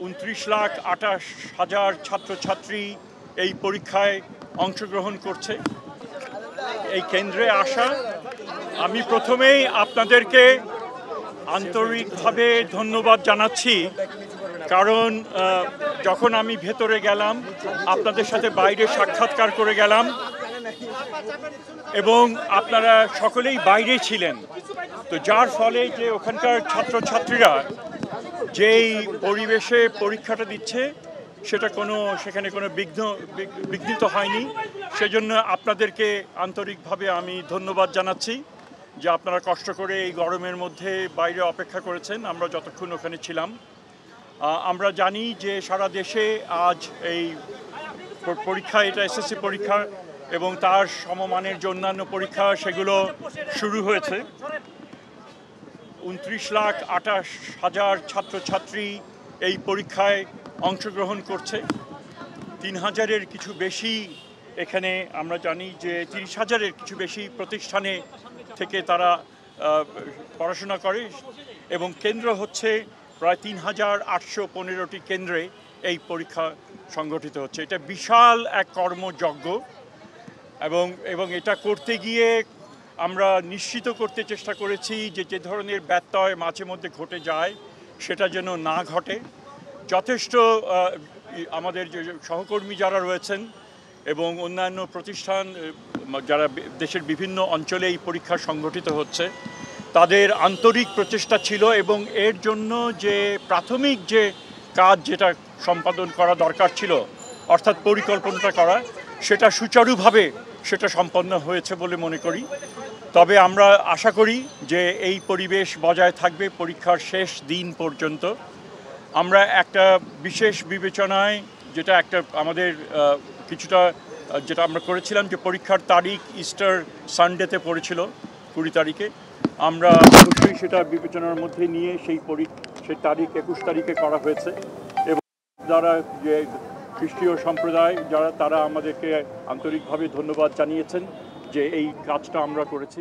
29,28,000 ছাত্রছাত্রী এই পরীক্ষায় অংশগ্রহণ করছে। এই কেন্দ্রে আসা আমি প্রথমেই আপনাদেরকে আন্তরিকভাবে ধন্যবাদ জানাচ্ছি, কারণ যখন আমি ভেতরে গেলাম, আপনাদের সাথে বাইরে সাক্ষাৎকার করে গেলাম এবং আপনারা সকলেই বাইরে ছিলেন, তো যার ফলে যে ওখানকার ছাত্রছাত্রীরা যেই পরিবেশে পরীক্ষাটা দিচ্ছে সেখানে কোনো বিঘ্নিত হয়নি। সেজন্য আপনাদেরকে আন্তরিকভাবে আমি ধন্যবাদ জানাচ্ছি যে আপনারা কষ্ট করে এই গরমের মধ্যে বাইরে অপেক্ষা করেছেন আমরা যতক্ষণ ওখানে ছিলাম। আমরা জানি যে সারা দেশে আজ এই পরীক্ষা, এটা এসএসসি পরীক্ষা এবং তার সমমানের যে অন্যান্য পরীক্ষা সেগুলো শুরু হয়েছে। 29,28,000 ছাত্রছাত্রী এই পরীক্ষায় অংশগ্রহণ করছে। 3,000-এর কিছু বেশি, এখানে আমরা জানি যে 30,000-এর কিছু বেশি প্রতিষ্ঠানে থেকে তারা পড়াশোনা করে এবং কেন্দ্র হচ্ছে প্রায় 3,815টি কেন্দ্রে এই পরীক্ষা সংগঠিত হচ্ছে। এটা বিশাল এক কর্মযজ্ঞ এবং এটা করতে গিয়ে আমরা নিশ্চিত করতে চেষ্টা করেছি যে ধরনের ব্যত্যয় মাঝে মধ্যে ঘটে যায় সেটা যেন না ঘটে। যথেষ্ট আমাদের যে সহকর্মী যারা রয়েছেন এবং অন্যান্য প্রতিষ্ঠান যারা দেশের বিভিন্ন অঞ্চলে এই পরীক্ষা সংগঠিত হচ্ছে, তাদের আন্তরিক প্রচেষ্টা ছিল এবং এর জন্য যে প্রাথমিক যে কাজ যেটা সম্পাদন করা দরকার ছিল, অর্থাৎ পরিকল্পনাটা করা, সেটা সুচারুভাবে সেটা সম্পন্ন হয়েছে বলে মনে করি। তবে আমরা আশা করি যে এই পরিবেশ বজায় থাকবে পরীক্ষার শেষ দিন পর্যন্ত। আমরা একটা বিশেষ বিবেচনায় যেটা আমাদের কিছুটা যেটা আমরা করেছিলাম যে পরীক্ষার তারিখ ইস্টার সানডেতে পড়েছিল 20 তারিখে, আমরা অবশ্যই সেটা বিবেচনার মধ্যে নিয়ে সেই তারিখ 21 তারিখে করা হয়েছে এবং যারা যে খ্রিস্টীয় সম্প্রদায় তারা আমাদেরকে আন্তরিকভাবে ধন্যবাদ জানিয়েছেন যে এই কাজটা আমরা করেছি।